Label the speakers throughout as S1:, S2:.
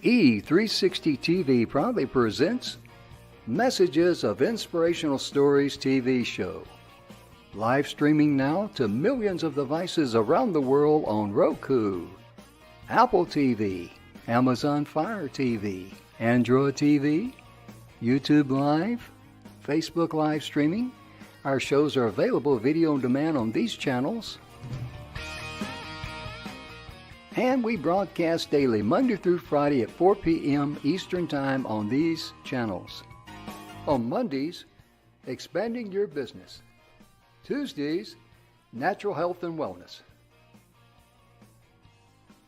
S1: E360 TV proudly presents Messages of Inspirational Stories TV show. Live streaming now to millions of devices around the world on Roku, Apple TV, Amazon Fire TV, Android TV, YouTube Live, Facebook live streaming. Our shows are available video on demand on these channels. And we broadcast daily, Monday through Friday at 4 p.m. Eastern Time on these channels. On Mondays, Expanding Your Business. Tuesdays, Natural Health and Wellness.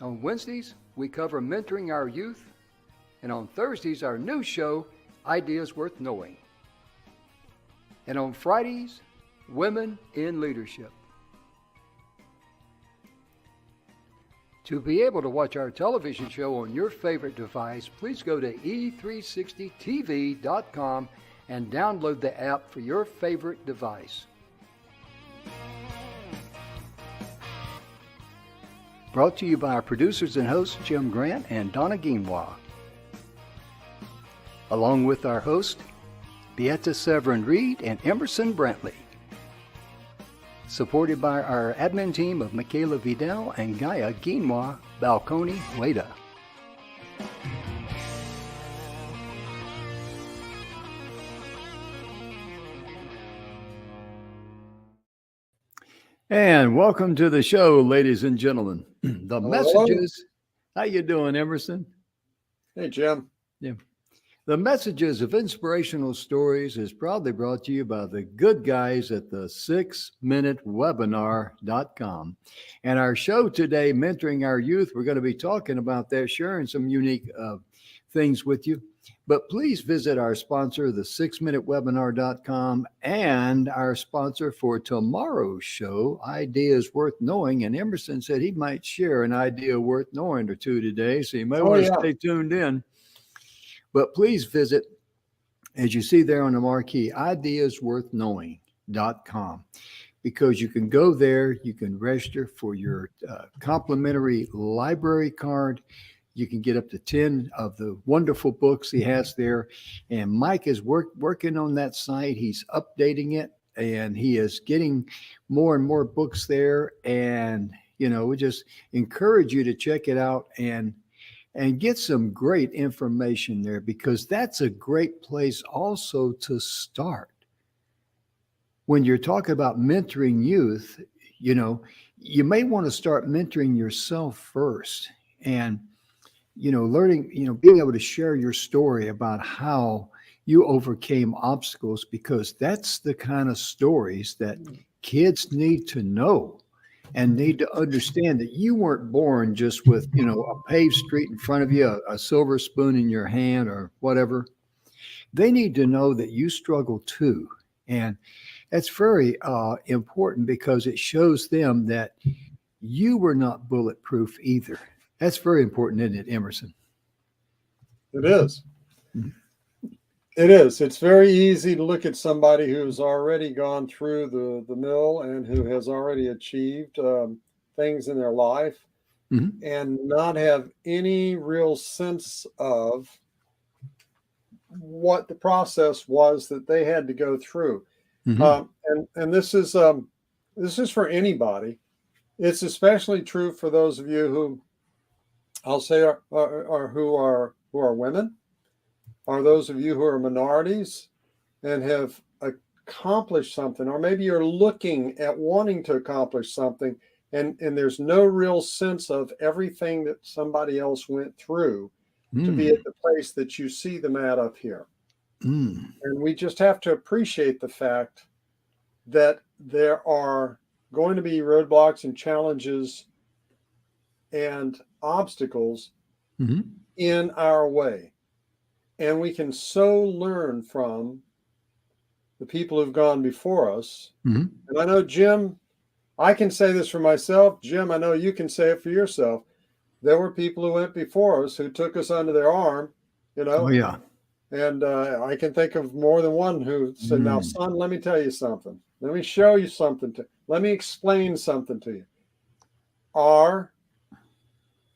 S1: On Wednesdays, we cover Mentoring Our Youth. And on Thursdays, our new show, Ideas Worth Knowing. And on Fridays, Women in Leadership. To be able to watch our television show on your favorite device, please go to e360tv.com and download the app for your favorite device. Brought to you by our producers and hosts, Jim Grant and Donna Guinois. Along with our hosts, Beata Severin Reed and Emerson Brantley. Supported by our admin team of Michaela Vidal and Gaia Guinois Balconi Hueda. And welcome to the show, ladies and gentlemen. The messages. How you doing, Emerson?
S2: Hey, Jim.
S1: Yeah. The Messages of Inspirational Stories is proudly brought to you by the good guys at the 6minutewebinar.com. And our show today, Mentoring Our Youth, we're going to be talking about that, sharing some unique things with you. But please visit our sponsor, the 6minutewebinar.com, and our sponsor for tomorrow's show, Ideas Worth Knowing. And Emerson said he might share an idea worth knowing or two today, so you may want to stay tuned in. But please visit, as you see there on the marquee, ideasworthknowing.com, because you can go there, you can register for your complimentary library card. You can get up to 10 of the wonderful books he has there. And Mike is working on that site. He's updating it, and he is getting more and more books there. And, you know, we just encourage you to check it out and get some great information there, because that's a great place also to start. When you're talking about mentoring youth, you know, you may want to start mentoring yourself first and, you know, learning, you know, being able to share your story about how you overcame obstacles, because that's the kind of stories that kids need to know. And need to understand that you weren't born just with, you know, a paved street in front of you, a silver spoon in your hand or whatever. They need to know that you struggle too. And that's very important, because it shows them that you were not bulletproof either. That's very important, isn't it, Emerson?
S2: It is. It is. It's very easy to look at somebody who's already gone through the mill and who has already achieved things in their life, and not have any real sense of what the process was that they had to go through. And this is for anybody. It's especially true for those of you who I'll say are who are women. Are those of you who are minorities and have accomplished something, or maybe you're looking at wanting to accomplish something, and there's no real sense of everything that somebody else went through to be at the place that you see them at up here. And we just have to appreciate the fact that there are going to be roadblocks and challenges and obstacles in our way. And we can so learn from the people who've gone before us. And I know, Jim, I can say this for myself. Jim, I know you can say it for yourself. There were people who went before us who took us under their arm, you know.
S1: Oh, yeah.
S2: And I can think of more than one who said, now, son, let me tell you something. Let me show you something. Let me explain something to you. Our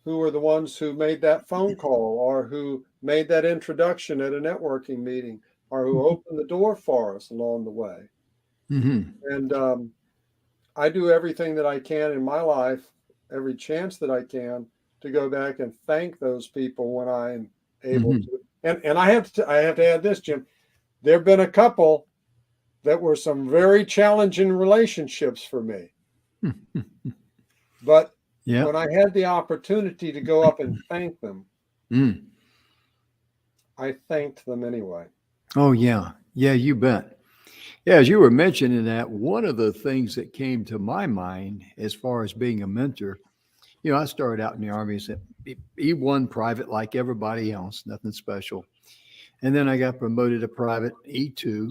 S2: who were the ones who made that phone call, or who made that introduction at a networking meeting, or who opened the door for us along the way.
S1: Mm-hmm.
S2: And I do everything that I can in my life, every chance that I can, to go back and thank those people when I'm able to. And I have to add this, Jim. There have been a couple that were some very challenging relationships for me. But
S1: Yeah.
S2: when I had the opportunity to go up and thank them, I thanked them anyway.
S1: Oh, yeah. Yeah, you bet. Yeah, as you were mentioning that, one of the things that came to my mind as far as being a mentor, I started out in the Army as E1 private like everybody else, nothing special. And then I got promoted to private E2,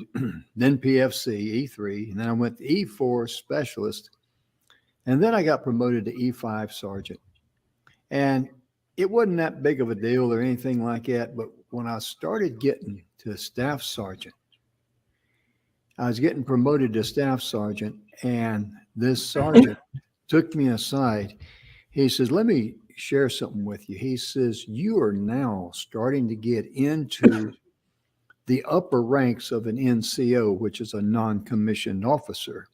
S1: then PFC, E3, and then I went to E4 specialist. And then I got promoted to E5 sergeant. And it wasn't that big of a deal or anything like that. But when I started getting to staff sergeant, I was getting promoted to staff sergeant, and this sergeant took me aside. He says, "Let me share something with you." He says, "You are now starting to get into the upper ranks of an NCO, which is a non-commissioned officer."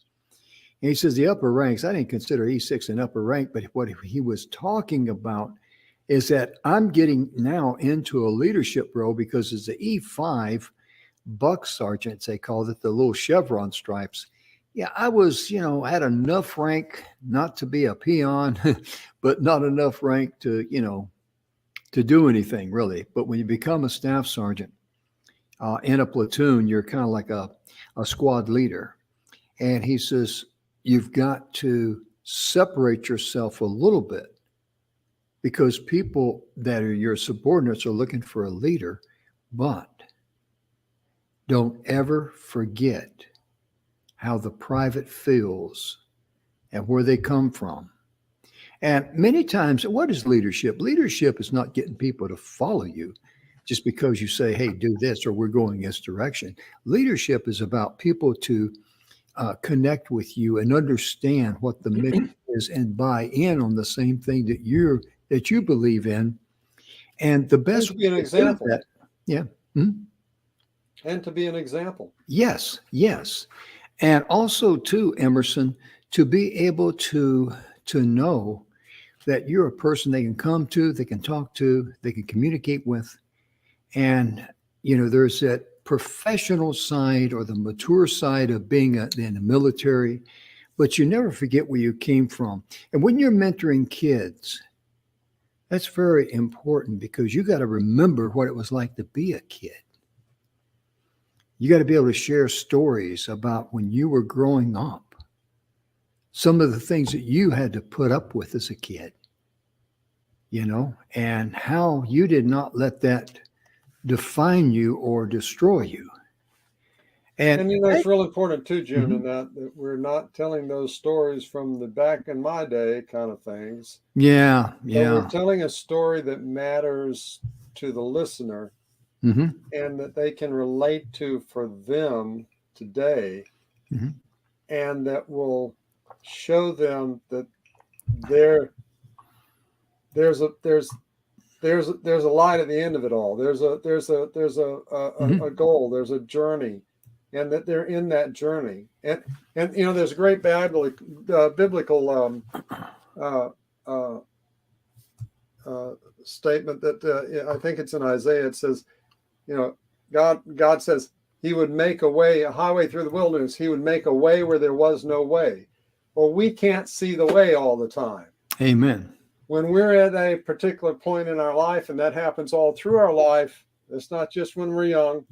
S1: And he says, the upper ranks, I didn't consider E6 an upper rank, but what he was talking about is that I'm getting now into a leadership role because as the E5 buck sergeants, they called it, the little chevron stripes. Yeah, I was, had enough rank not to be a peon, but not enough rank to, to do anything really. But when you become a staff sergeant in a platoon, you're kind of like a squad leader. And he says, you've got to separate yourself a little bit because people that are your subordinates are looking for a leader, but don't ever forget how the private feels and where they come from. And many times, what is leadership? Leadership is not getting people to follow you just because you say, hey, do this, or we're going this direction. Leadership is about people to connect with you and understand what the mission is and buy in on the same thing that you believe in. And the best
S2: to be an
S1: way to do
S2: example.
S1: that, yeah.
S2: And to be an example.
S1: Yes. And also too, Emerson, to be able to know that you're a person they can come to, they can talk to, they can communicate with. And, there's that professional side or the mature side of being in the military, but you never forget where you came from. And when you're mentoring kids, that's very important because you got to remember what it was like to be a kid. You got to be able to share stories about when you were growing up, some of the things that you had to put up with as a kid, and how you did not let that define you or destroy you.
S2: And it's real important too, Jim, in that we're not telling those stories from the back in my day kind of things.
S1: Yeah.
S2: But we're telling a story that matters to the listener and that they can relate to for them today, and that will show them that there's a light at the end of it all. There's a goal. There's a journey, and that they're in that journey. And there's a great biblical statement that I think it's in Isaiah. It says, God says He would make a highway through the wilderness. He would make a way where there was no way. Well, we can't see the way all the time.
S1: Amen.
S2: When we're at a particular point in our life, and that happens all through our life, it's not just when we're young.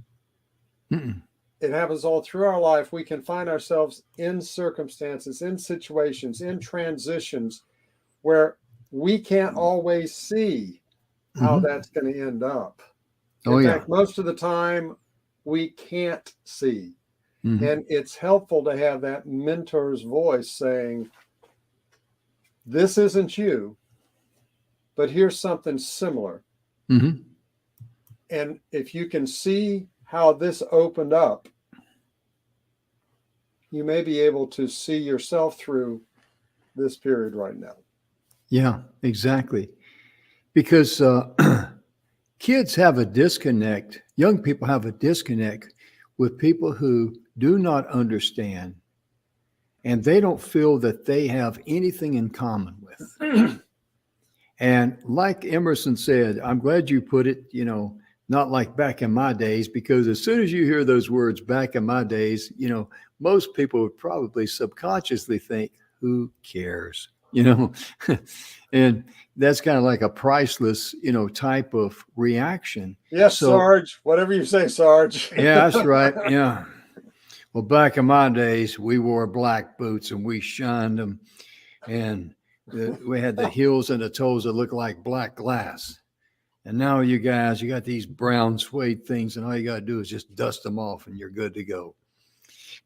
S2: It happens all through our life. We can find ourselves in circumstances, in situations, in transitions where we can't always see how that's going to end up. In fact, most of the time we can't see. And it's helpful to have that mentor's voice saying, this isn't you, but here's something similar. And if you can see how this opened up, you may be able to see yourself through this period right now.
S1: Yeah, exactly. because kids have a disconnect. Young people have a disconnect with people who do not understand, and they don't feel that they have anything in common with. And like Emerson said, I'm glad you put it, not like back in my days, because as soon as you hear those words, back in my days, most people would probably subconsciously think, who cares? And that's kind of like a priceless, type of reaction.
S2: Yes,
S1: So,
S2: Sarge, whatever you say, Sarge.
S1: yeah, that's right. Yeah. Well, back in my days, we wore black boots and we shined them, and we had the heels and the toes that looked like black glass. And now you guys, you got these brown suede things, and all you got to do is just dust them off and you're good to go.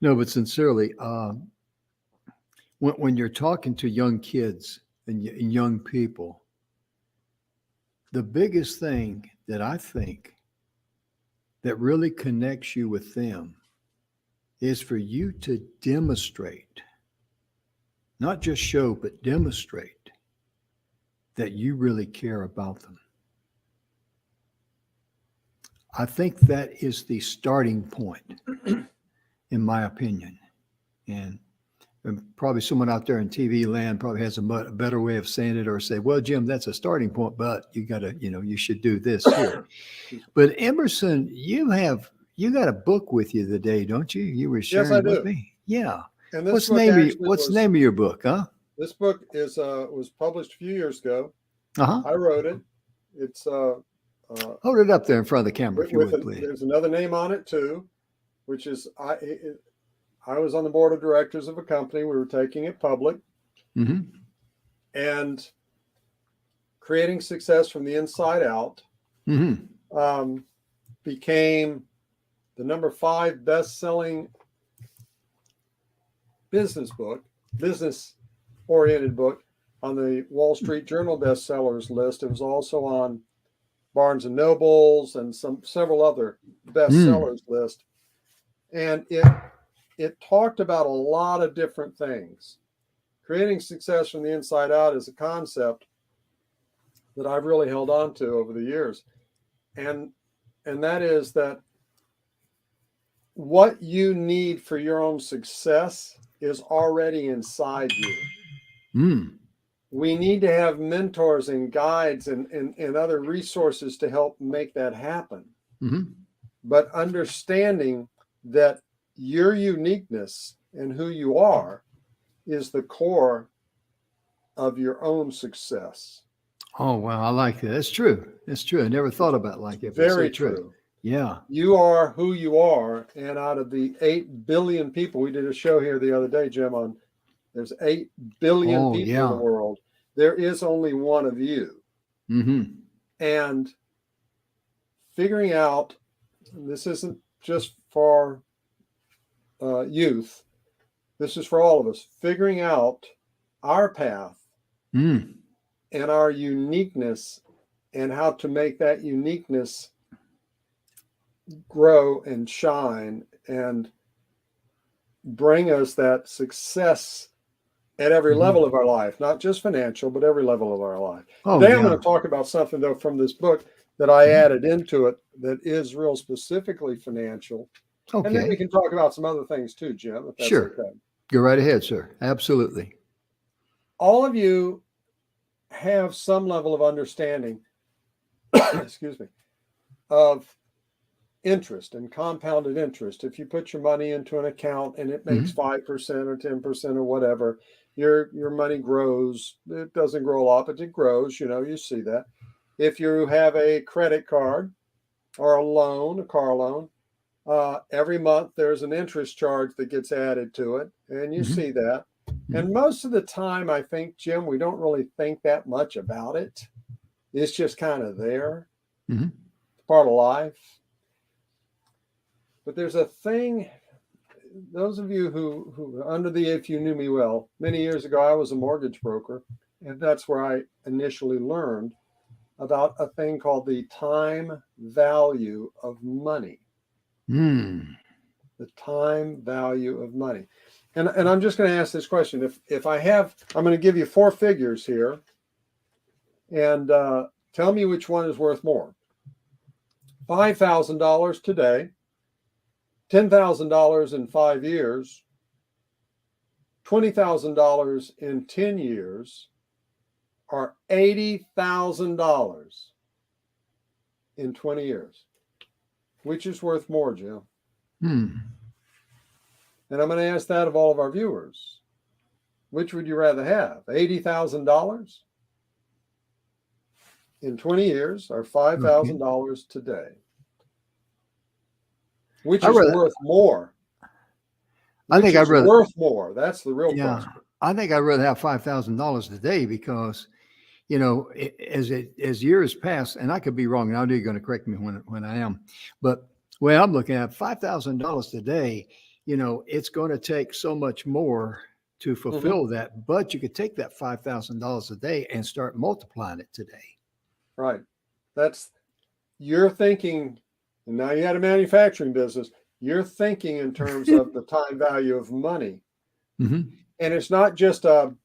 S1: No, but sincerely, when you're talking to young kids and young people, the biggest thing that I think that really connects you with them is for you to demonstrate, not just show, but demonstrate that you really care about them. I think that is the starting point, in my opinion. And probably someone out there in TV land probably has a better way of saying it, or say, well, Jim, that's a starting point, but you got to, you should do this here. But Emerson, you got a book with you today, don't you? You were sharing
S2: Yes, I
S1: with
S2: do.
S1: me. Yeah.
S2: And this
S1: What's
S2: book
S1: the name of your book, huh?
S2: This book was published a few years ago.
S1: Uh-huh.
S2: I wrote it. It's
S1: hold it up there in front of the camera, if you would, please.
S2: There's another name on it too, which is I was on the board of directors of a company. We were taking it public, and creating success from the inside out became the number 5 best-selling business-oriented book on the Wall Street Journal bestsellers list. It was also on Barnes and Nobles and several other bestsellers list. And it talked about a lot of different things. Creating success from the inside out is a concept that I've really held on to over the years. And that is that what you need for your own success is already inside you. We need to have mentors and guides and other resources to help make that happen. But understanding that your uniqueness and who you are is the core of your own success.
S1: Oh, wow. I like that. That's true. That's true. I never thought about it like that.
S2: Very true.
S1: Yeah.
S2: You are who you are. And out of the 8 billion people, we did a show here the other day, Jim, there's 8 billion people in the world. There is only one of you. And figuring out, this isn't just for youth, this is for all of us, figuring out our path and our uniqueness and how to make that uniqueness grow and shine and bring us that success at every level of our life, not just financial, but every level of our life. Today I'm going to talk about something, though, from this book that I added into it that is real specifically financial. Okay. And then we can talk about some other things too, Jim, if that's okay.
S1: Go right ahead, sir. Absolutely.
S2: All of you have some level of understanding, excuse me, of interest and compounded interest. If you put your money into an account and it makes 5% or 10% or whatever, your money grows. It doesn't grow a lot, but it grows. You see that. If you have a credit card or a car loan, every month there's an interest charge that gets added to it, and you see that. And most of the time, I think, Jim, we don't really think that much about it. It's just kind of there. It's part of life. But there's a thing, those of you who if you knew me well, many years ago, I was a mortgage broker, and that's where I initially learned about a thing called the time value of money. The time value of money. And I'm just going to ask this question. I'm going to give you 4 figures here. And Tell me which one is worth more. $5,000 today, $10,000 in 5 years, $20,000 in 10 years, or $80,000 in 20 years. Which is worth more, Jim? And I'm going to ask that of all of our viewers. Which would you rather have? $80,000 in 20 years or $5,000 today? Which is worth more?
S1: I think I'd rather
S2: worth more. That's the real question.
S1: I think I'd rather have $5,000 today because, you know, as years pass, and I could be wrong, and I know you're going to correct me when I am, but the way I'm looking at $5,000 today, you know, it's going to take so much more to fulfill that, but you could take that $5,000 a day and start multiplying it today.
S2: Right. That's, you're thinking, and now you had a manufacturing business, you're thinking in terms of the time value of money. And it's not just a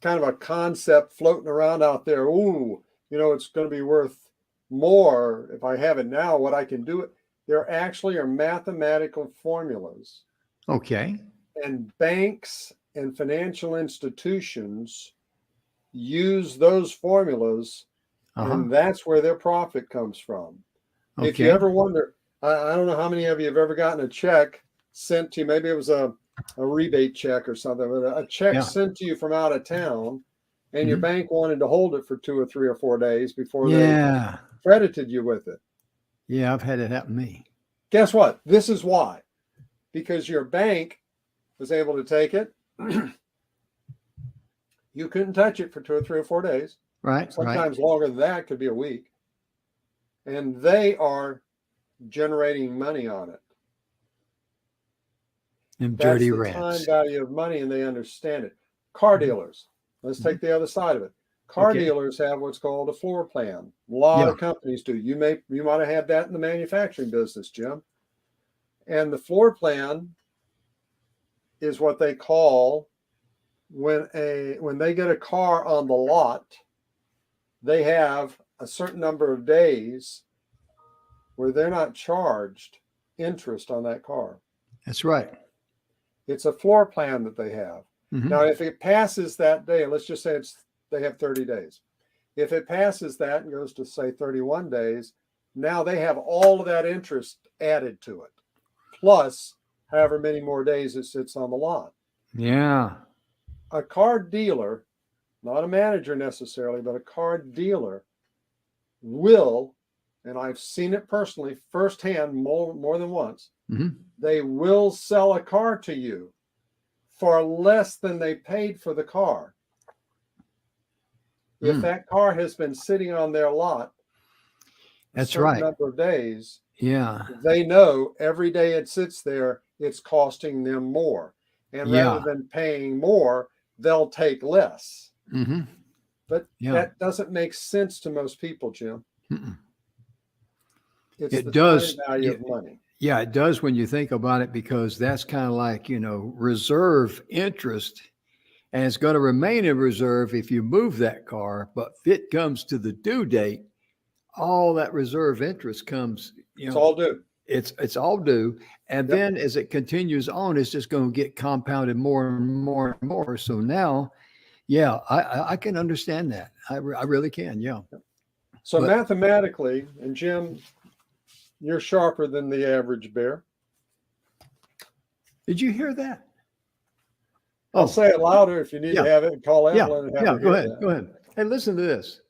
S2: kind of a concept floating around out there. Ooh, you know, it's going to be worth more if I have it now, what I can do it. There actually are mathematical formulas.
S1: Okay. And
S2: banks and financial institutions use those formulas, and that's where their profit comes from. If you ever wonder, I don't know how many of you have ever gotten a check sent to you. Maybe it was a rebate check or something, but a check sent to you from out of town, and your bank wanted to hold it for 2 or 3 or 4 days before they credited you with it.
S1: Yeah, I've had it happen to me.
S2: Guess what? This is why. Because your bank was able to take it. You couldn't touch it for 2 or 3 or 4 days.
S1: Right.
S2: Sometimes longer than that, could be a week. And they are generating money on it.
S1: And dirty
S2: rats. That's the time value of money, and they understand it. Car dealers. Let's take the other side of it. Car dealers have what's called a floor plan. A lot of companies do. You might have had that in the manufacturing business, Jim. And the floor plan is what they call when they get a car on the lot, they have a certain number of days where they're not charged interest on that car.
S1: That's right.
S2: It's a floor plan that they have. Now, if it passes that day, let's just say they have 30 days. If it passes that and goes to, say, 31 days, now they have all of that interest added to it, plus however many more days it sits on the lot.
S1: Yeah.
S2: A car dealer, not a manager necessarily, but a car dealer will, and I've seen it personally firsthand more than once, they will sell a car to you for less than they paid for the car. If that car has been sitting on their lot a certain number of days, they know every day it sits there, it's costing them more. And rather than paying more, they'll take less. But that doesn't make sense to most people, Jim. It's the time value of money.
S1: Yeah, it does when you think about it, because that's kind of like, you know, reserve interest, and it's going to remain in reserve if you move that car. But if it comes to the due date, all that reserve interest comes, you know,
S2: it's all due.
S1: It's all due. And then as it continues on, it's just going to get compounded more and more and more. So now, I can understand that. I really can. Yeah.
S2: So mathematically, and Jim, you're sharper than the average bear.
S1: Did you hear that?
S2: I'll say it louder if you need to have it, and call Evelyn and have her
S1: go ahead. Hey, listen to this.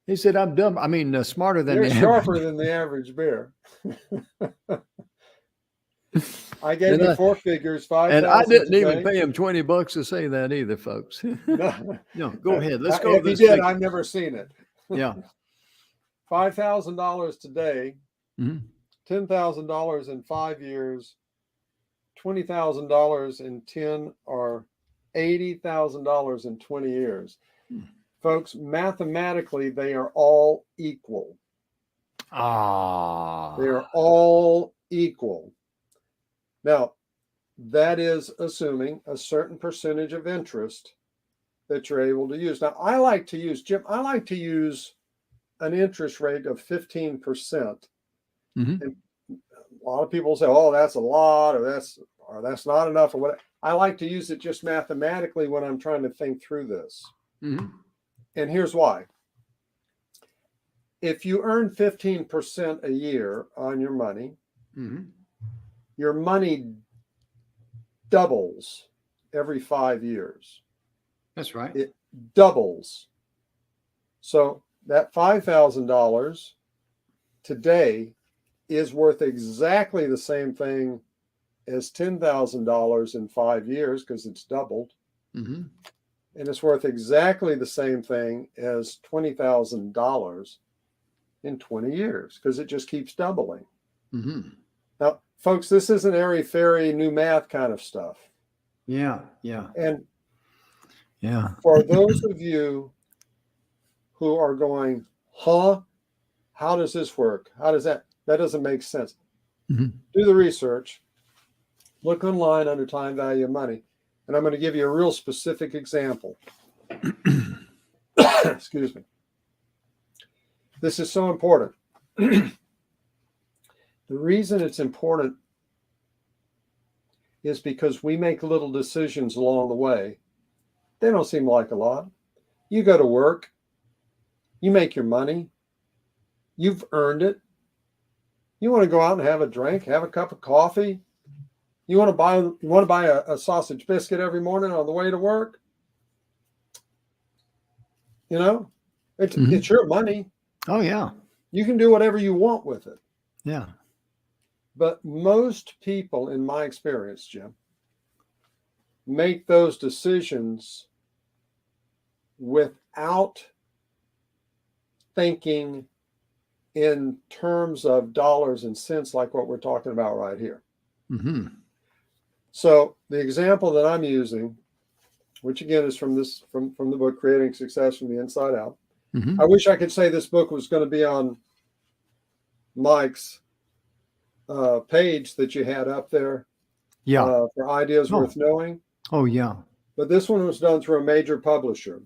S1: He said, I'm dumb. I mean, smarter than
S2: You're
S1: the
S2: sharper
S1: average.
S2: than the average bear. I gave you 4 figures, 5,000.
S1: And I didn't even pay him $20 to say that either, folks. No, go ahead. Let's go.
S2: If he did, I've never seen it.
S1: Yeah.
S2: $5,000 today, $10,000 in 5 years, $20,000 in 10, or $80,000 in 20 years. Folks, mathematically, they are all equal. They are all equal. Now, that is assuming a certain percentage of interest that you're able to use. Now, I like to use an interest rate of 15%.
S1: Mm-hmm.
S2: And a lot of people say, oh, that's a lot, or that's not enough, or whatever. I like to use it just mathematically when I'm trying to think through this.
S1: Mm-hmm.
S2: And here's why. If you earn 15% a year on your money,
S1: Mm-hmm.
S2: your money doubles every 5 years.
S1: That's right.
S2: It doubles. So that $5,000 today is worth exactly the same thing as $10,000 in 5 years, because it's doubled.
S1: Mm-hmm.
S2: And it's worth exactly the same thing as $20,000 in 20 years, because it just keeps doubling.
S1: Mm-hmm.
S2: Now, folks, this isn't airy-fairy new math kind of stuff.
S1: Yeah. Yeah.
S2: And
S1: Yeah.
S2: for those of you who are going, huh? How does this work? How does that doesn't make sense.
S1: Mm-hmm.
S2: Do the research. Look online under time value of money. And I'm going to give you a real specific example. Excuse me. This is so important. The reason it's important is because we make little decisions along the way. They don't seem like a lot. You go to work, you make your money, you've earned it. You want to go out and have a drink, have a cup of coffee. You want to buy a sausage biscuit every morning on the way to work. You know, it's your money.
S1: Oh, yeah.
S2: You can do whatever you want with it.
S1: Yeah.
S2: But most people, in my experience, Jim, make those decisions without thinking in terms of dollars and cents, like what we're talking about right here.
S1: Mm-hmm.
S2: So the example that I'm using, which again is from the book Creating Success from the Inside Out.
S1: Mm-hmm.
S2: I wish I could say this book was going to be on Mike's page that you had up there.
S1: Yeah.
S2: For Ideas Worth Knowing.
S1: Oh, yeah.
S2: But this one was done through a major publisher,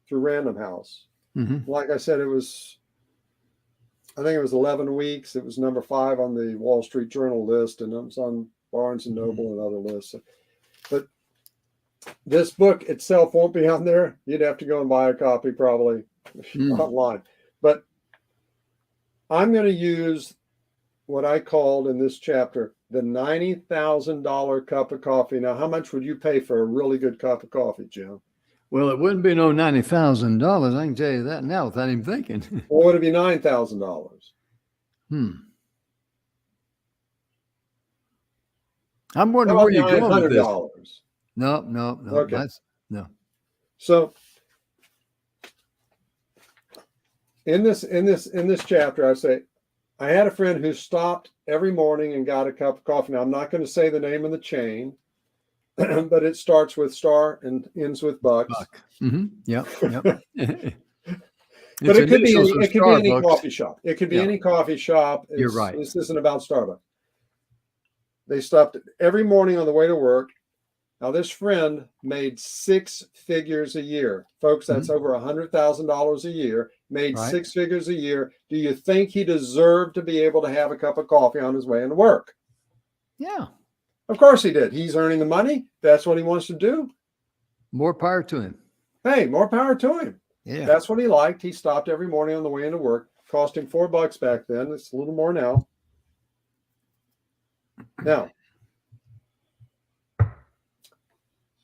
S2: through Random House.
S1: Mm-hmm.
S2: Like I said, I think it was 11 weeks. It was number 5 on the Wall Street Journal list, and it was on Barnes and Noble and other lists. But this book itself won't be on there. You'd have to go and buy a copy probably online. But I'm going to use what I called in this chapter the $90,000 cup of coffee. Now, how much would you pay for a really good cup of coffee, Jim?
S1: Well, it wouldn't be no $90,000. I can tell you that now without even thinking.
S2: Or would it be $9,000?
S1: I'm wondering where you're going with this.
S2: $900.
S1: No.
S2: Okay.
S1: No.
S2: So in this chapter, I say, I had a friend who stopped every morning and got a cup of coffee. Now, I'm not going to say the name of the chain, but it starts with star and ends with bucks.
S1: Mm-hmm. Yep.
S2: But it could be any coffee shop. It could be any coffee shop.
S1: You're right.
S2: This isn't about Starbucks. They stopped every morning on the way to work. Now, this friend made 6 figures a year. Folks, that's over $100,000 a year, made 6 figures a year. Do you think he deserved to be able to have a cup of coffee on his way into work?
S1: Yeah.
S2: Of course he did. He's earning the money. That's what he wants to do.
S1: More power to him.
S2: Hey, more power to him.
S1: Yeah.
S2: That's what he liked. He stopped every morning on the way into work. Cost him $4 back then. It's a little more now. Now,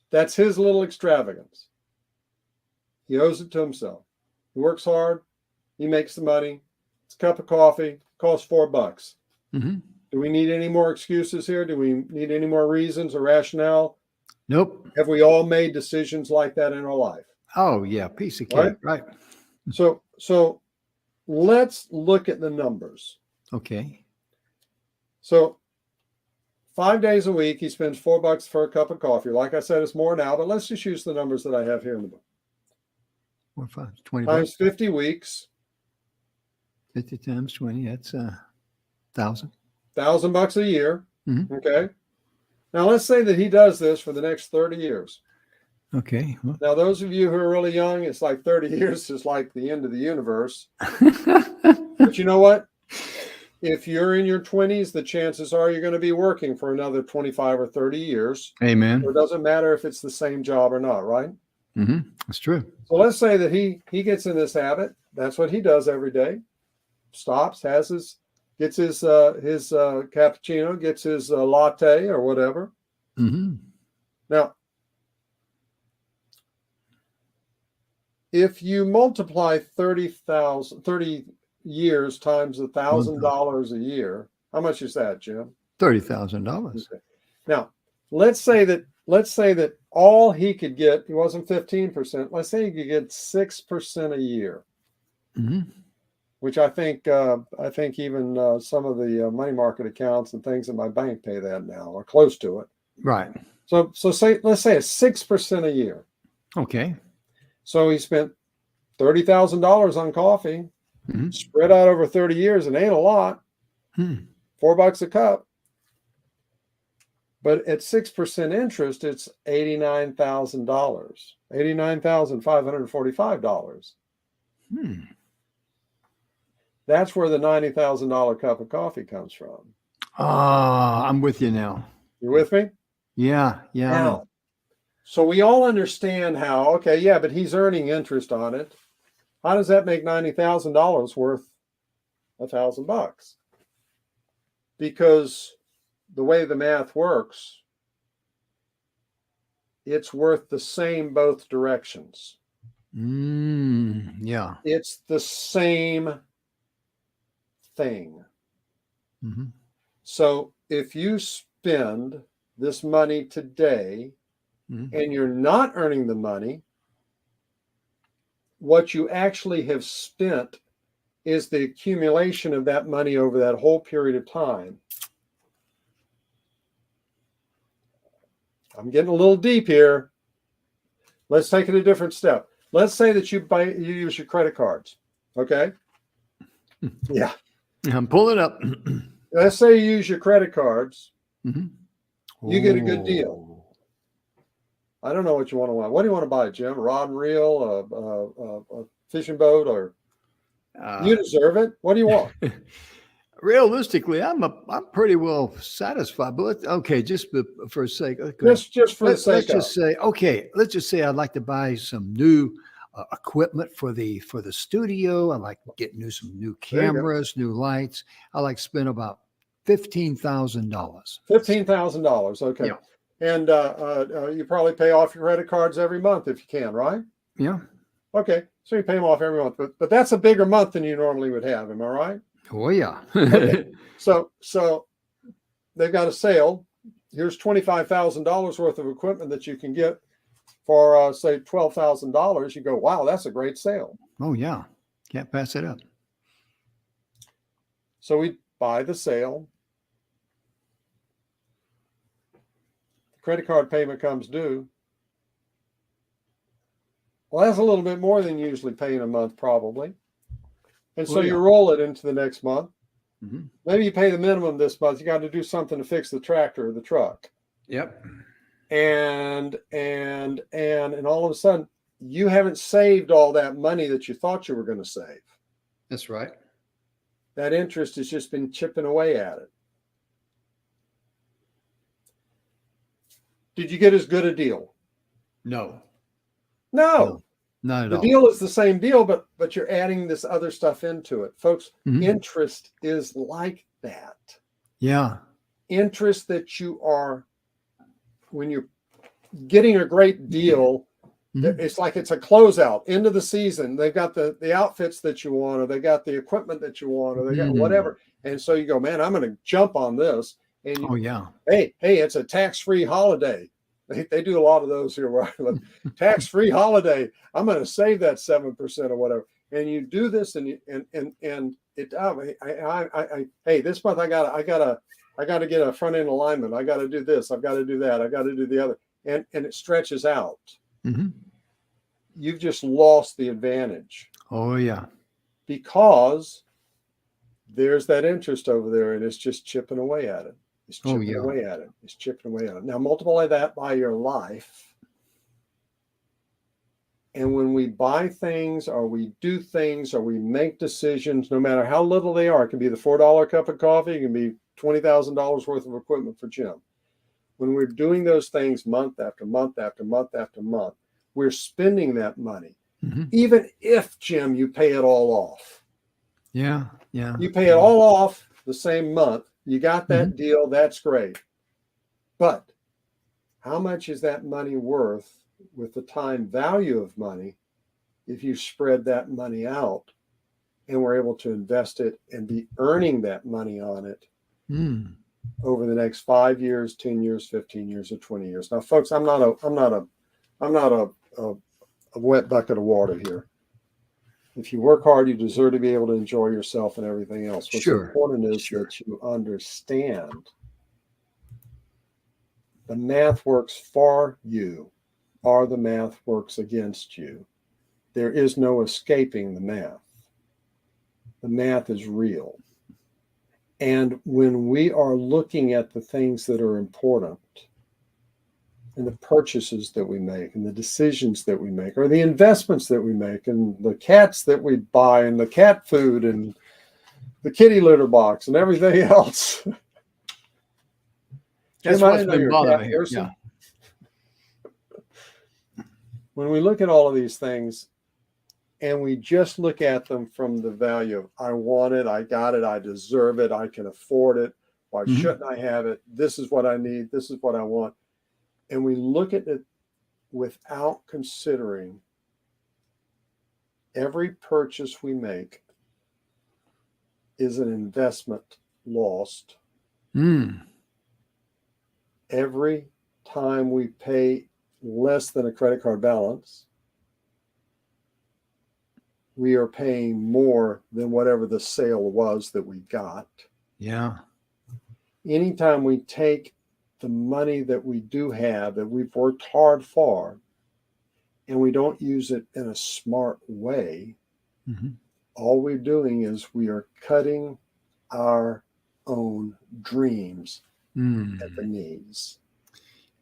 S2: that's his little extravagance. He owes it to himself. He works hard. He makes the money. It's a cup of coffee. Costs $4.
S1: Mm-hmm.
S2: Do we need any more excuses here? Do we need any more reasons or rationale?
S1: Nope.
S2: Have we all made decisions like that in our life?
S1: Oh, yeah. Piece of cake. Right.
S2: So let's look at the numbers.
S1: Okay.
S2: So 5 days a week, he spends $4 for a cup of coffee. Like I said, it's more now, but let's just use the numbers that I have here in the book.
S1: 4, 5, 20
S2: times 50 weeks.
S1: 50 times 20, that's $1,000.
S2: $1,000 a year.
S1: Mm-hmm.
S2: Okay. Now let's say that he does this for the next 30 years.
S1: Okay. Well.
S2: Now, those of you who are really young, it's like 30 years is like the end of the universe. But you know what? If you're in your 20s, the chances are you're going to be working for another 25 or 30 years.
S1: Amen.
S2: So it doesn't matter if it's the same job or not, right?
S1: Mm-hmm. That's true.
S2: So let's say that he gets in this habit. That's what he does every day. Stops, gets his cappuccino, gets his latte or whatever.
S1: Mm-hmm.
S2: Now, if you multiply 30 years times $1,000 a year, how much is that, Jim?
S1: $30,000.
S2: Okay. Now, let's say that all he could get, he wasn't 15%. Let's say he could get 6% a year,
S1: Mm-hmm.
S2: which I think even some of the money market accounts and things in my bank pay that now, or close to it.
S1: Right.
S2: So let's say it's 6% a year.
S1: Okay.
S2: So he spent $30,000 on coffee,
S1: Mm-hmm.
S2: spread out over 30 years, and ain't a lot. $4 a cup. But at 6% interest, it's $89,000, $89,545. That's where the $90,000 cup of coffee comes from.
S1: I'm with you now.
S2: You with me?
S1: Yeah.
S2: Now, so we all understand how, okay, yeah, but he's earning interest on it. How does that make $90,000 worth $1,000? Because the way the math works, it's worth the same both directions.
S1: Yeah.
S2: It's the same thing.
S1: Mm-hmm.
S2: So if you spend this money today
S1: Mm-hmm.
S2: and you're not earning the money, what you actually have spent is the accumulation of that money over that whole period of time. I'm getting a little deep here. Let's take it a different step. Let's say that you use your credit cards. Okay? Yeah.
S1: I'm pulling up.
S2: Let's say you use your credit cards.
S1: Mm-hmm.
S2: You get a good deal. I don't know what you want to buy. What do you want to buy, Jim? A rod and reel, a fishing boat, or you deserve it. What do you want?
S1: Realistically, I'm pretty well satisfied. But just for a sake,
S2: Just for the sake of.
S1: Let's just say I'd like to buy some new equipment for the studio. I like getting some new cameras, new lights. I like to spend about $15,000.
S2: $15,000. Okay.
S1: Yeah.
S2: And you probably pay off your credit cards every month if you can, right?
S1: Yeah.
S2: Okay. So you pay them off every month, but that's a bigger month than you normally would have. Am I right?
S1: Oh yeah.
S2: Okay. So they've got a sale. Here's $25,000 worth of equipment that you can get for say $12,000. You go, wow, that's a great sale.
S1: Oh yeah. Can't pass it up.
S2: So we buy the sale. The credit card payment comes due. Well, that's a little bit more than you usually pay in a month, probably. And so you roll it into the next month.
S1: Mm-hmm.
S2: Maybe you pay the minimum this month. You got to do something to fix the tractor or the truck.
S1: Yep.
S2: And all of a sudden, you haven't saved all that money that you thought you were going to save.
S1: That's right.
S2: That interest has just been chipping away at it. Did you get as good a deal?
S1: No.
S2: No.
S1: Not at
S2: the
S1: all.
S2: deal is the same deal, but you're adding this other stuff into it. Folks,
S1: Mm-hmm.
S2: Interest is like that.
S1: Yeah.
S2: Interest that you are, when you're getting a great deal, mm-hmm. It's like it's a closeout, end of the season. They've got the outfits that you want, or they got the equipment that you want, or they got whatever. And so you go, man, I'm going to jump on this. And hey, it's a tax-free holiday. They do a lot of those here where I live. Tax-free holiday. I'm going to save that 7% or whatever. And you do this, and it. Hey, this month I got to get a front end alignment. I got to do this. I've got to do that. I got to do the other. And it stretches out. Mm-hmm. You've just lost the advantage.
S1: Oh yeah.
S2: Because there's that interest over there, and it's just chipping away at it. It's chipping away at it. It's chipping away at it. Now multiply that by your life. And when we buy things or we do things or we make decisions, no matter how little they are, it can be the $4 cup of coffee, it can be $20,000 worth of equipment for Jim. When we're doing those things month after month after month after month, we're spending that money.
S1: Mm-hmm.
S2: Even if, Jim, you pay it all off.
S1: Yeah.
S2: You pay it all off the same month. You got that
S1: Mm-hmm.
S2: deal. That's great. But how much is that money worth with the time value of money if you spread that money out and we're able to invest it and be earning that money on it over the next 5 years, 10 years, 15 years, or 20 years? Now, folks, I'm not a wet bucket of water here. If you work hard, you deserve to be able to enjoy yourself and everything else. What's important is that you understand the math works for you or the math works against you. There is no escaping the math. The math is real. And when we are looking at the things that are important and the purchases that we make and the decisions that we make or the investments that we make and the cats that we buy and the cat food and the kitty litter box and everything else.
S1: That's what's been bothering me here.
S2: Yeah. When we look at all of these things and we just look at them from the value of, I want it, I got it, I deserve it, I can afford it, why shouldn't I have it? This is what I need, this is what I want. And we look at it without considering every purchase we make is an investment lost. Every time we pay less than a credit card balance, we are paying more than whatever the sale was that we got.
S1: Yeah.
S2: Anytime we take the money that we do have, that we've worked hard for, and we don't use it in a smart way, all we're doing is we are cutting our own dreams at the knees.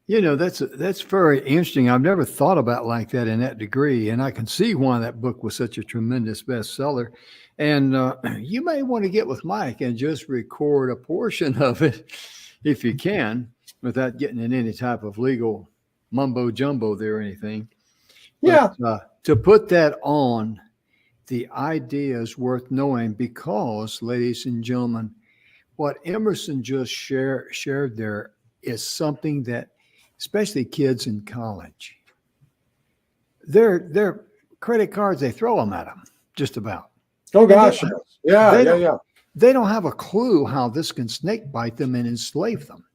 S1: You know, that's very interesting. I've never thought about like that in that degree. And I can see why that book was such a tremendous bestseller. And you may want to get with Mike and just record a portion of it if you can, without getting in any type of legal mumbo jumbo there or anything. But, to put that on, the idea is worth knowing because, ladies and gentlemen, what Emerson just shared there is something that, especially kids in college, their credit cards, they throw them at them just about.
S2: Oh gosh, yeah.
S1: They don't have a clue how this can snake bite them and enslave them.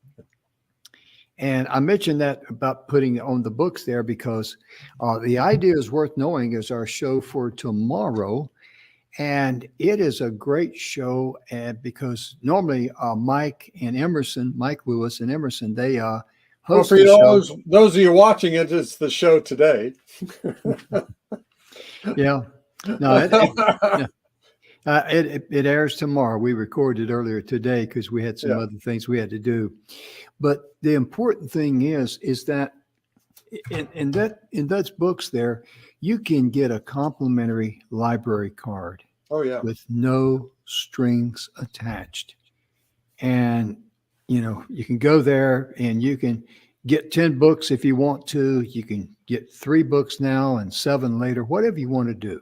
S1: And I mentioned that about putting on the books there because the idea is worth knowing is our show for tomorrow. And it is a great show because normally Mike Lewis and Emerson, they host the show.
S2: Those of you watching it, it's the show today.
S1: Yeah. No, it airs tomorrow. We recorded earlier today because we had some other things we had to do. But the important thing is that in those books there, you can get a complimentary library card.
S2: Oh yeah.
S1: With no strings attached. And you can go there and you can get 10 books if you want to. You can get 3 books now and 7 later, whatever you want to do.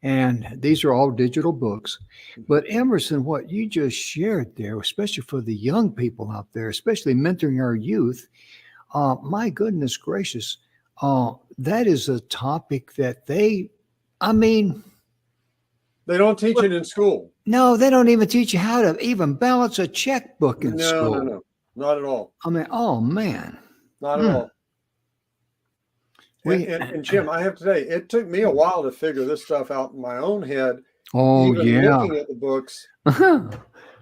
S1: And these are all digital books. But Emerson, what you just shared there, especially for the young people out there, especially mentoring our youth, my goodness gracious, that is a topic that they
S2: don't teach it in school.
S1: No, they don't even teach you how to even balance a checkbook in school.
S2: No, not at all.
S1: Oh man.
S2: Not at all. And Jim, I have to say, it took me a while to figure this stuff out in my own head.
S1: Oh,
S2: even looking at the books.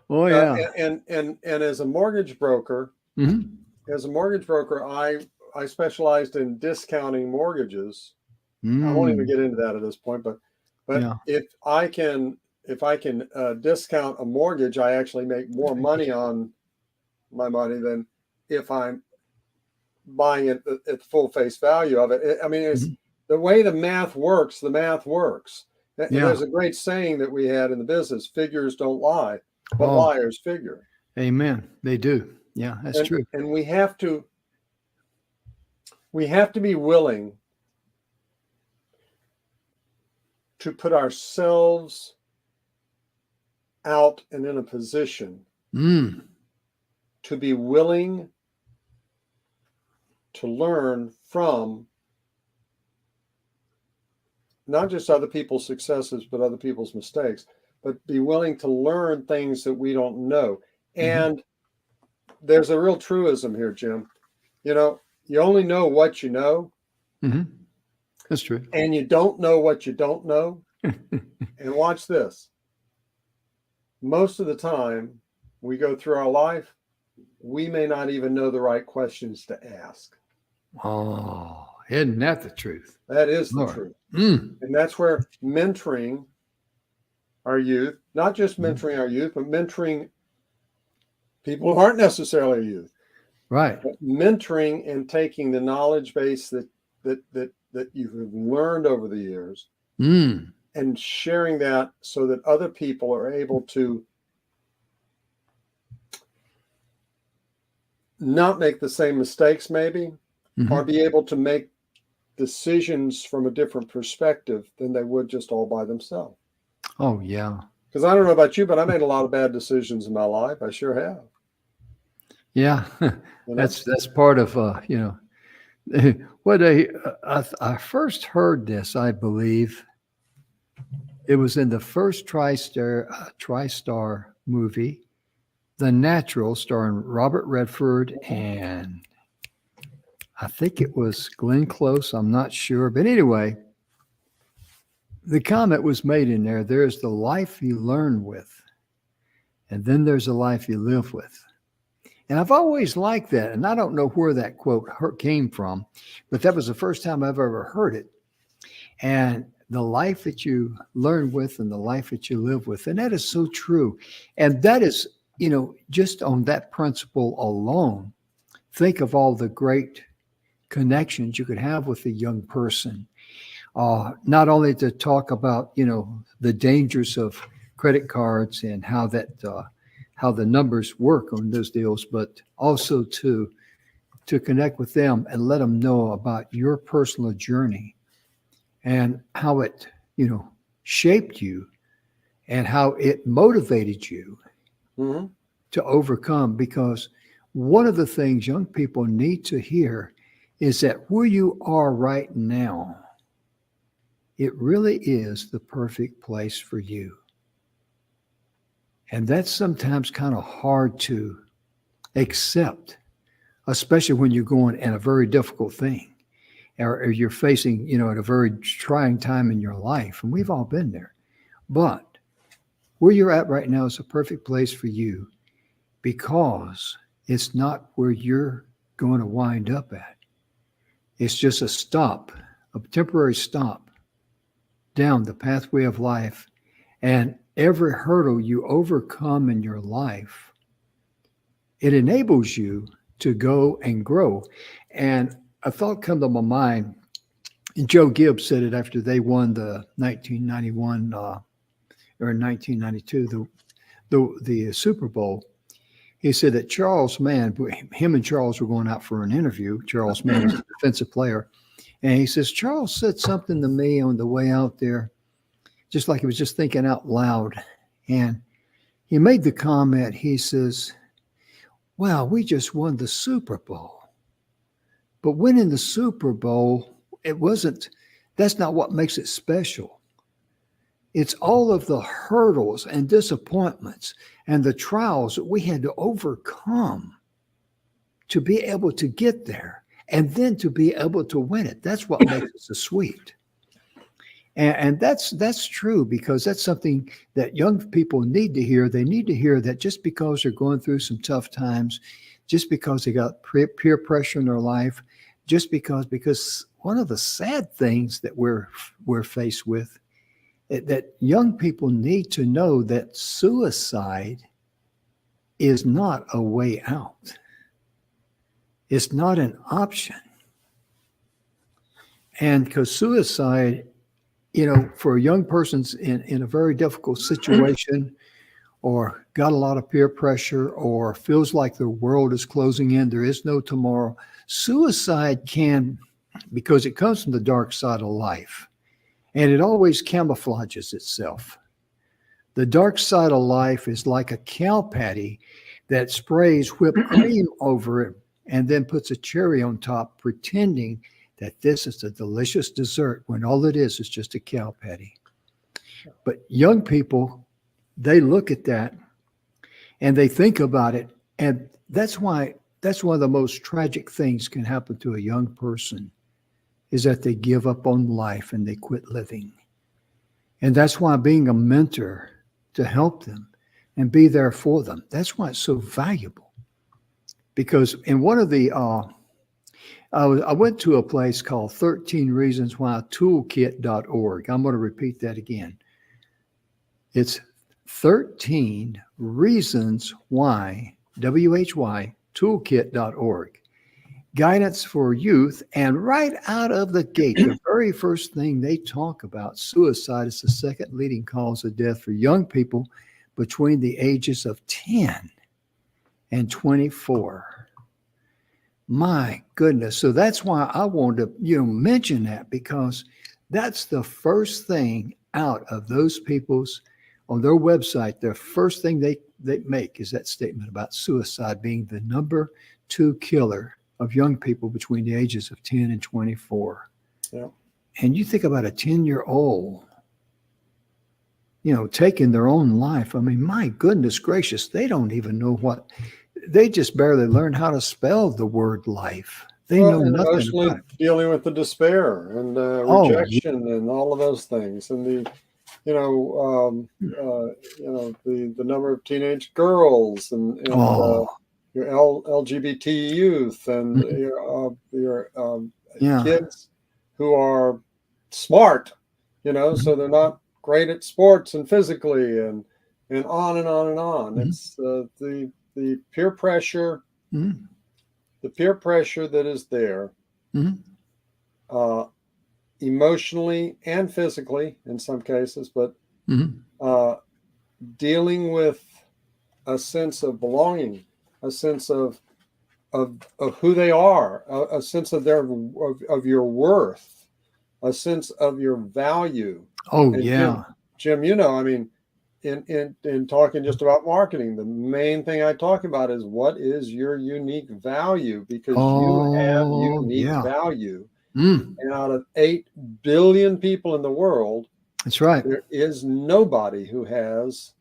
S1: Oh yeah.
S2: And as a mortgage broker, I specialized in discounting mortgages. I won't even get into that at this point, but if I can discount a mortgage, I actually make more money on my money than if I'm buying it at the full face value of it. I mean, the way the math works, the math works. And
S1: Yeah.
S2: there's a great saying that we had in the business: figures don't lie, but
S1: Oh,
S2: liars figure.
S1: amen. They do. Yeah, that's true.
S2: And we have to be willing to put ourselves out and in a position to be willing to learn from not just other people's successes, but other people's mistakes, but be willing to learn things that we don't know. And there's a real truism here, Jim. You know, you only know what you know.
S1: That's true.
S2: And you don't know what you don't know. And watch this. Most of the time we go through our life, we may not even know the right questions to ask.
S1: Oh, isn't that the truth?
S2: That is the truth. And that's where mentoring our youth, not just mentoring our youth, but mentoring people who aren't necessarily youth.
S1: Right.
S2: But mentoring and taking the knowledge base that you've learned over the years and sharing that so that other people are able to not make the same mistakes, maybe, or be able to make decisions from a different perspective than they would just all by themselves.
S1: Oh, yeah.
S2: Because I don't know about you, but I made a lot of bad decisions in my life. I sure have.
S1: Yeah. That's part of, what I first heard this, I believe, it was in the first TriStar movie, The Natural, starring Robert Redford and I think it was Glenn Close. I'm not sure. But anyway, the comment was made in there. There's the life you learn with, and then there's a life you live with. And I've always liked that. And I don't know where that quote came from, but that was the first time I've ever heard it. And the life that you learn with and the life that you live with. And that is so true. And that is, just on that principle alone, think of all the great connections you could have with a young person. Not only to talk about, the dangers of credit cards and how the numbers work on those deals, but also to connect with them and let them know about your personal journey and how it, shaped you and how it motivated you to overcome. Because one of the things young people need to hear is that where you are right now, it really is the perfect place for you. And that's sometimes kind of hard to accept, especially when you're going in a very difficult thing or you're facing, at a very trying time in your life. And we've all been there. But where you're at right now is a perfect place for you because it's not where you're going to wind up at. It's just a stop, a temporary stop down the pathway of life. And every hurdle you overcome in your life, it enables you to go and grow. And a thought come to my mind, and Joe Gibbs said it after they won the 1991 or 1992, the Super Bowl. He said that Charles Mann, him and Charles were going out for an interview. Charles Mann was a defensive player. And he says, Charles said something to me on the way out there, just like he was just thinking out loud. And he made the comment, he says, wow, we just won the Super Bowl. But winning the Super Bowl, that's not what makes it special. It's all of the hurdles and disappointments and the trials that we had to overcome to be able to get there and then to be able to win it. That's what makes it so sweet. And that's true because that's something that young people need to hear. They need to hear that just because they're going through some tough times, just because they got peer pressure in their life, just because one of the sad things that we're faced with, that young people need to know that suicide is not a way out. It's not an option. And because suicide, for young persons in a very difficult situation, or got a lot of peer pressure, or feels like the world is closing in, there is no tomorrow, suicide can, because it comes from the dark side of life, and it always camouflages itself. The dark side of life is like a cow patty that sprays whipped cream over it and then puts a cherry on top, pretending that this is a delicious dessert when all it is just a cow patty. But young people, they look at that and they think about it. And that's one of the most tragic things can happen to a young person, is that they give up on life and they quit living. And that's why being a mentor to help them and be there for them, that's why it's so valuable. Because in one of the, I went to a place called 13 Reasons Why Toolkit.org. I'm going to repeat that again. It's 13 Reasons Why, WHY, Toolkit.org. Guidance for youth. And right out of the gate, the very first thing they talk about, suicide is the second leading cause of death for young people between the ages of 10 and 24. My goodness. So that's why I wanted to, mention that, because that's the first thing out of those people's, on their website, the first thing they make is that statement about suicide being the number 2 killer of young people between the ages of 10 and 24.
S2: Yeah.
S1: And you think about a 10-year-old, taking their own life. I mean, my goodness gracious, they don't even know they just barely learn how to spell the word life. They know nothing about it.
S2: Dealing with the despair and rejection and all of those things, and the number of teenage girls and your LGBT youth and your kids who are smart, so they're not great at sports and physically and on and on and on. Mm-hmm. It's the peer pressure, the peer pressure that is there, emotionally and physically in some cases, but dealing with a sense of belonging, a sense of who they are, a sense of of your worth, a sense of your value.
S1: Oh,
S2: and
S1: yeah.
S2: Jim, I mean, in talking just about marketing, the main thing I talk about is what is your unique value, because you have unique value. And out of 8 billion people in the world,
S1: that's right,
S2: there is nobody who has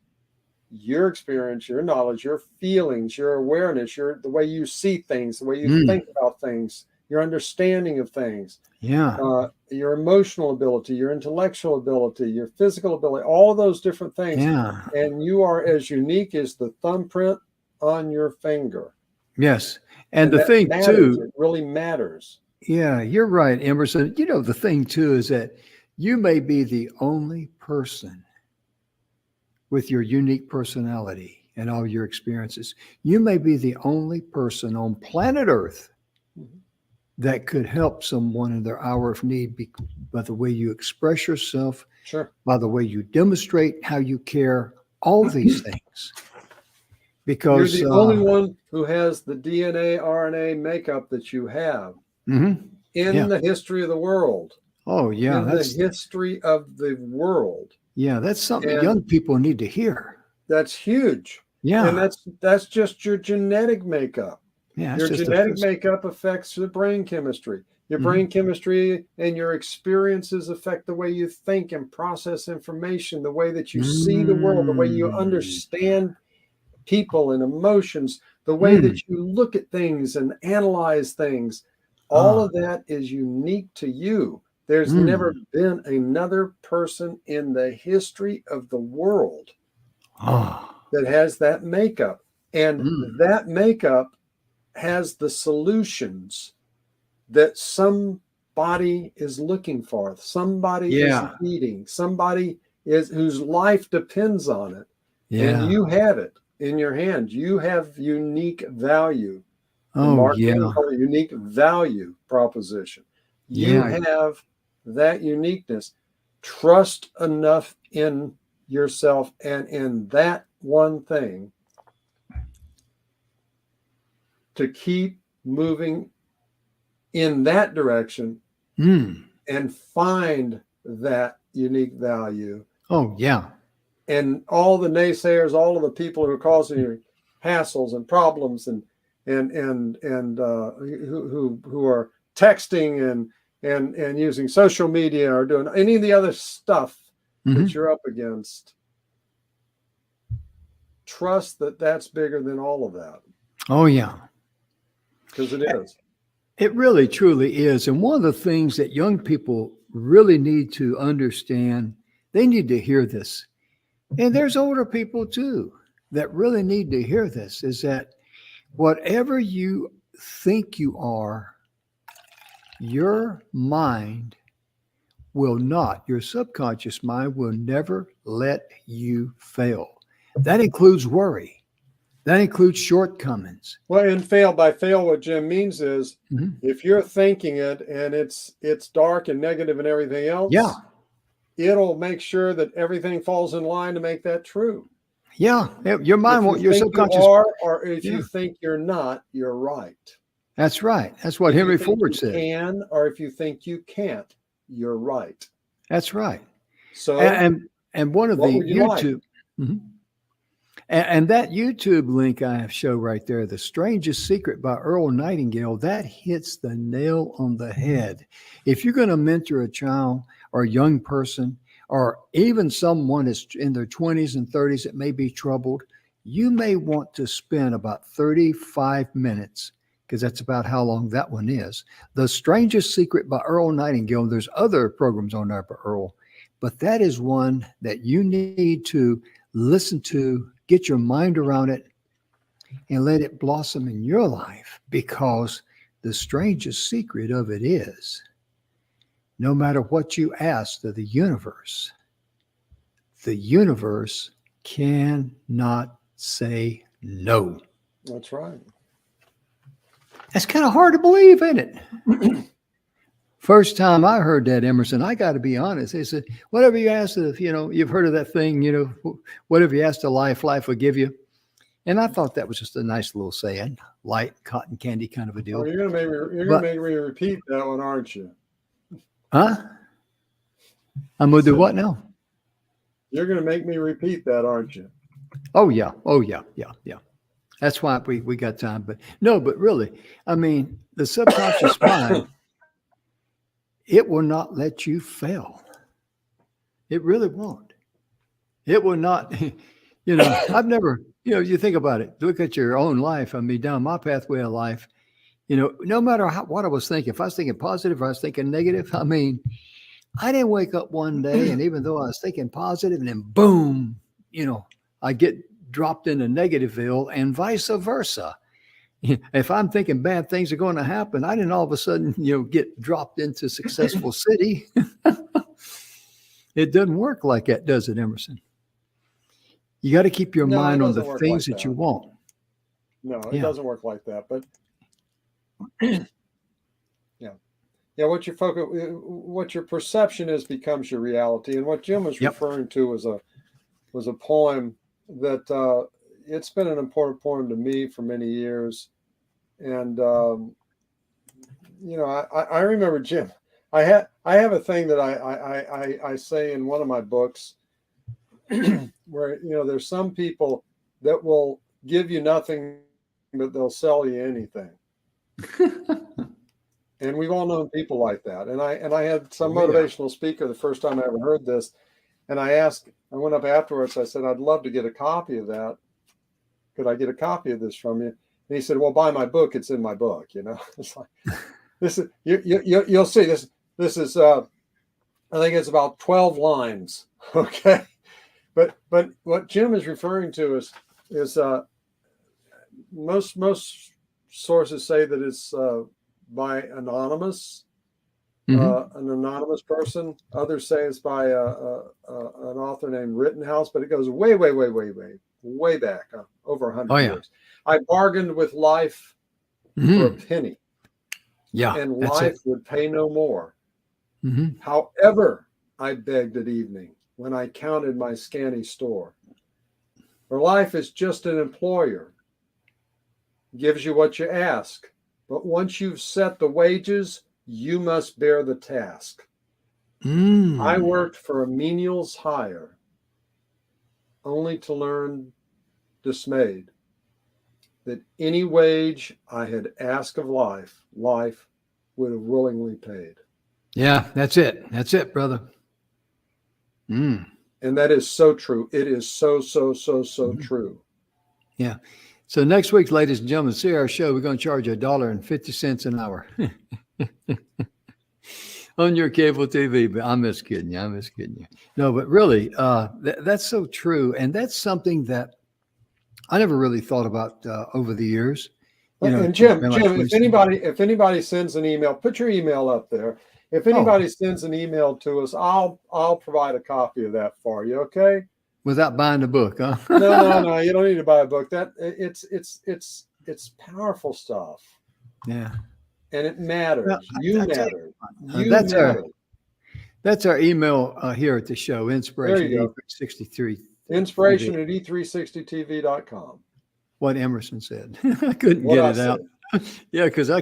S2: your experience, your knowledge, your feelings, your awareness, the way you see things, the way you think about things, your understanding of things, your emotional ability, your intellectual ability, your physical ability, all those different things.
S1: Yeah.
S2: And you are as unique as the thumbprint on your finger.
S1: Yes. And the thing too,
S2: it really matters.
S1: Yeah, you're right, Emerson. The thing too is that you may be the only person with your unique personality and all your experiences. You may be the only person on planet Earth that could help someone in their hour of need by the way you express yourself, by the way you demonstrate how you care, all these things. Because
S2: you're the only one who has the DNA, RNA makeup that you have in the history of the world.
S1: Oh, yeah.
S2: That's the history of the world.
S1: Yeah, that's something young people need to hear.
S2: That's huge.
S1: Yeah.
S2: And that's just your genetic makeup.
S1: Yeah,
S2: your genetic makeup affects the brain chemistry. Your brain chemistry and your experiences affect the way you think and process information, the way that you see the world, the way you understand people and emotions, the way that you look at things and analyze things. All of that is unique to you. There's never been another person in the history of the world that has that makeup. And that makeup has the solutions that somebody is looking for, somebody is needing, somebody whose life depends on it. And you have it in your hand. You have unique value. Unique value proposition. You have that uniqueness, trust enough in yourself and in that one thing to keep moving in that direction and find that unique value.
S1: Oh, yeah.
S2: And all the naysayers, all of the people who are causing you hassles and problems and who are texting and using social media or doing any of the other stuff that you're up against, trust that that's bigger than all of that.
S1: Oh, yeah.
S2: Because it is.
S1: It really, truly is. And one of the things that young people really need to understand, they need to hear this. And there's older people too that really need to hear this, is that whatever you think you are, your mind will not, your subconscious mind will never let you fail. That includes worry. That includes shortcomings.
S2: Well, and by fail, what Jim means is if you're thinking it and it's dark and negative and everything else, it'll make sure that everything falls in line to make that true.
S1: Yeah, your mind won't, your subconscious.
S2: You are, or if you think you're not, you're right.
S1: That's right. That's what Henry Ford said.
S2: Can, or if you think you can't, you're right.
S1: That's right.
S2: So,
S1: and one of the YouTube, and that YouTube link I have show right there, The Strangest Secret by Earl Nightingale, that hits the nail on the head. If you're going to mentor a child or a young person, or even someone that's in their 20s and 30s that may be troubled, you may want to spend about 35 minutes, because that's about how long that one is. The Strangest Secret by Earl Nightingale. There's other programs on there by Earl, but that is one that you need to listen to, get your mind around it, and let it blossom in your life, because the strangest secret of it is, no matter what you ask of the universe cannot say no.
S2: That's right.
S1: That's kind of hard to believe, isn't it? First time I heard that, Emerson, I got to be honest. They said, whatever you ask of, you've heard of that thing, whatever you ask of life, life will give you. And I thought that was just a nice little saying, light cotton candy kind of a deal.
S2: Oh, you're gonna make me repeat that one, aren't you?
S1: Huh? I'm going to do what now?
S2: You're going to make me repeat that, aren't you?
S1: Oh, yeah. That's why we got time. But really, I mean, the subconscious mind, it will not let you fail. It really won't. It will not, I've never, you think about it, look at your own life. I mean, down my pathway of life, no matter what I was thinking, if I was thinking positive, if I was thinking negative, I mean, I didn't wake up one day and even though I was thinking positive and then boom, I get dropped into Negativeville and vice versa. If I'm thinking bad things are going to happen, I didn't all of a sudden, get dropped into Successful City. It doesn't work like that, does it, Emerson? You got to keep your mind on the things that you want.
S2: No, it doesn't work like that. But what your focus, what your perception is, becomes your reality. And what Jim was referring to was a poem that it's been an important poem to me for many years. And I remember, Jim, I have a thing that I say in one of my books where there's some people that will give you nothing, but they'll sell you anything. And we've all known people like that. And I had some motivational speaker the first time I ever heard this, and I went up afterwards. I said, I'd love to get a copy of that. Could I get a copy of this from you? And he said, well, buy my book. It's in my book. It's like, this is, you'll see this. This is, I think it's about 12 lines. Okay. But what Jim is referring to is most sources say that it's by anonymous, an anonymous person. Others say it's by an author named Rittenhouse, but it goes way back, over 100 years. I bargained with life for a penny.
S1: Yeah,
S2: and life would pay no more.
S1: Mm-hmm.
S2: However, I begged at evening when I counted my scanty store. For life is just an employer, gives you what you ask, but once you've set the wages, you must bear the task. I worked for a menial's hire, only to learn dismayed that any wage I had asked of life, life would have willingly paid.
S1: Yeah, that's it. That's it, brother.
S2: And that is so true. It is so true.
S1: Yeah. So next week, ladies and gentlemen, see our show. We're going to charge $1.50 an hour on your cable TV. But I'm just kidding you. I'm just kidding you. No, but really, that's so true. And that's something that I never really thought about over the years. You know,
S2: and Jim,
S1: like
S2: if anybody sends an email, put your email up there. If anybody sends an email to us, I'll provide a copy of that for you. Okay.
S1: Without buying the book, huh?
S2: No. You don't need to buy a book. That it's powerful stuff.
S1: Yeah.
S2: And it matters. You matter.
S1: That's our email here at the show. Inspiration E363.
S2: Inspiration at e360tv.com.
S1: What Emerson said. I couldn't get it out. Yeah, because I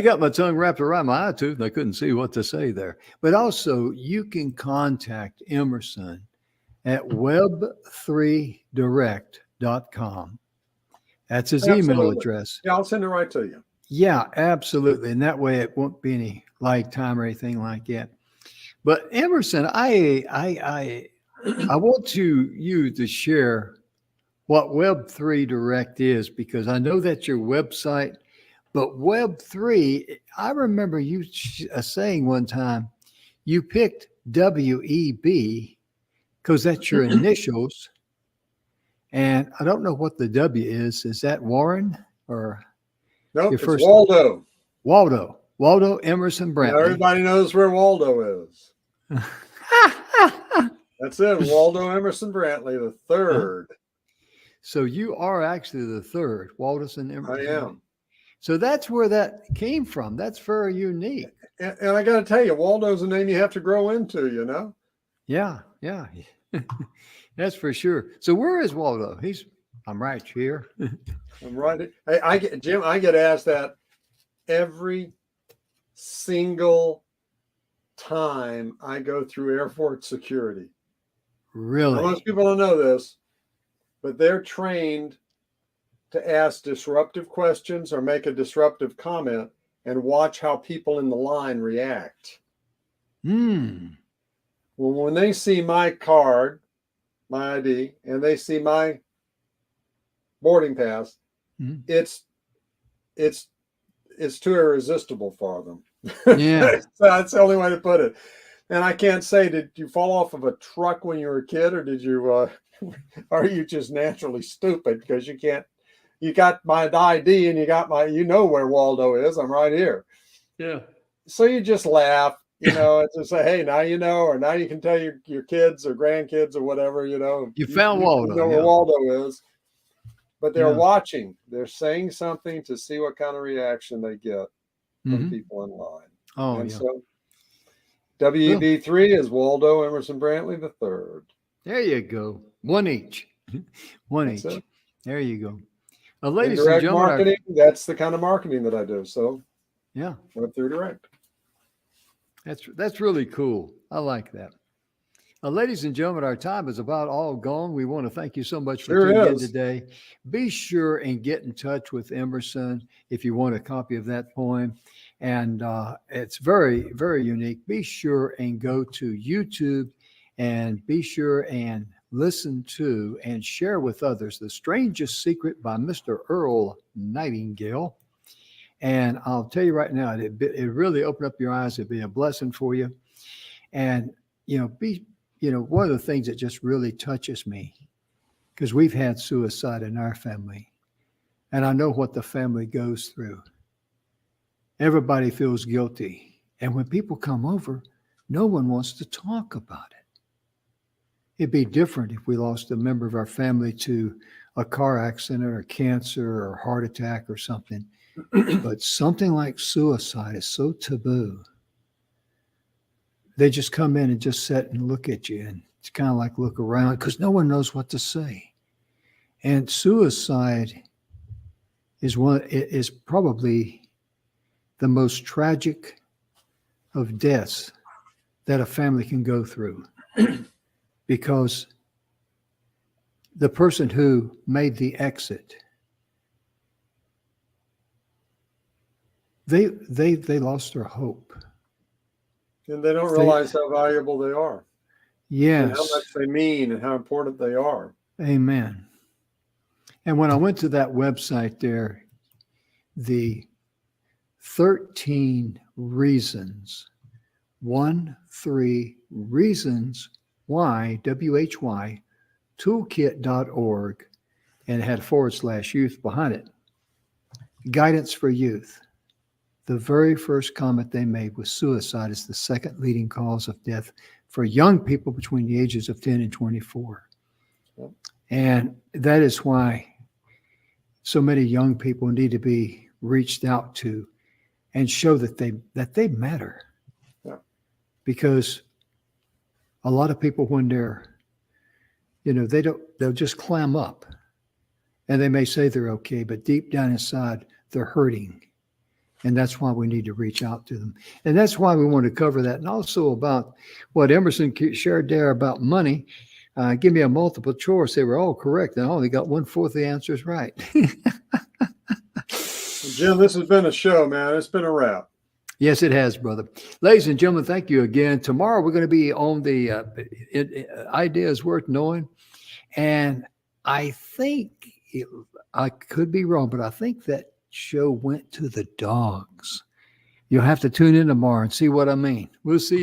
S1: got my tongue wrapped around my eye tooth and I couldn't see what to say there. But also, you can contact Emerson at web3direct.com. That's his email address.
S2: Yeah, I'll send it right to you.
S1: Yeah, absolutely. And that way it won't be any lag time or anything like that. But Emerson, I want you to share what Web3 Direct is, because I know that's your website, but Web3, I remember you saying one time you picked WEB because that's your initials. And I don't know what the W is. Is that Warren or?
S2: Nope, it's Waldo.
S1: Waldo Emerson Brantley.
S2: Now everybody knows where Waldo is. That's it, Waldo Emerson Brantley, the third.
S1: So you are actually the third, Waldo Emerson.
S2: I am.
S1: So that's where that came from. That's very unique.
S2: And I got to tell you, Waldo's a name you have to grow into, you know?
S1: Yeah. That's for sure. So where is Waldo? I'm right here.
S2: I'm right. Jim, I get asked that every single time I go through airport security.
S1: Really?
S2: Now, most people don't know this, but they're trained to ask disruptive questions or make a disruptive comment and watch how people in the line react. Well, when they see my card, my ID, and they see my boarding pass, it's too irresistible for them.
S1: Yeah.
S2: That's the only way to put it. And I can't say, did you fall off of a truck when you were a kid, or did you are you just naturally stupid because you got my ID and you know where Waldo is. I'm right here. Yeah. So you just laugh, and just say, hey, now you know, or now you can tell your kids or grandkids or whatever,
S1: You found Waldo.
S2: You know where Waldo is. But they're watching. They're saying something to see what kind of reaction they get from people in line. So WEB3 is Waldo Emerson Brantley the third.
S1: There you go. One each.
S2: That's
S1: each.
S2: It.
S1: There you go. Ladies and
S2: direct
S1: gentlemen,
S2: marketing, that's the kind of marketing that I do. So
S1: yeah,
S2: went through direct.
S1: That's really cool. I like that. Ladies and gentlemen, our time is about all gone. We want to thank you so much for tuning in today. Be sure and get in touch with Emerson if you want a copy of that poem. And it's very, very unique. Be sure and go to YouTube and be sure and listen to and share with others The Strangest Secret by Mr. Earl Nightingale. And I'll tell you right now, it really opened up your eyes. It'd be a blessing for you. And, one of the things that just really touches me, because we've had suicide in our family, and I know what the family goes through. Everybody feels guilty. And when people come over, no one wants to talk about it. It'd be different if we lost a member of our family to a car accident or cancer or heart attack or something. But something like suicide is so taboo. they just come in and just sit and look at you, and it's kind of like look around because no one knows what to say. And suicide is probably the most tragic of deaths that a family can go through, because the person who made the exit, they lost their hope.
S2: And they don't realize how valuable they are.
S1: Yes.
S2: And how much they mean and how important they are.
S1: Amen. And when I went to that website there, the 13 reasons why, WHY, toolkit.org, and it had /youth behind it. Guidance for youth. The very first comment they made was suicide is the second leading cause of death for young people between the ages of 10 and 24.
S2: Yep.
S1: And that is why so many young people need to be reached out to and show that they matter.
S2: Yeah.
S1: Because a lot of people, when they're, they'll just clam up, and they may say they're okay, but deep down inside they're hurting. And that's why we need to reach out to them. And that's why we want to cover that. And also about what Emerson shared there about money. Give me a multiple choice. They were all correct. And I only got 1/4 of the answers right.
S2: Jim, this has been a show, man. It's been a wrap.
S1: Yes, it has, brother. Ladies and gentlemen, thank you again. Tomorrow we're going to be on the Ideas Worth Knowing. And I think, I could be wrong, but I think that show went to the dogs. You'll have to tune in tomorrow and see what I mean. We'll see you.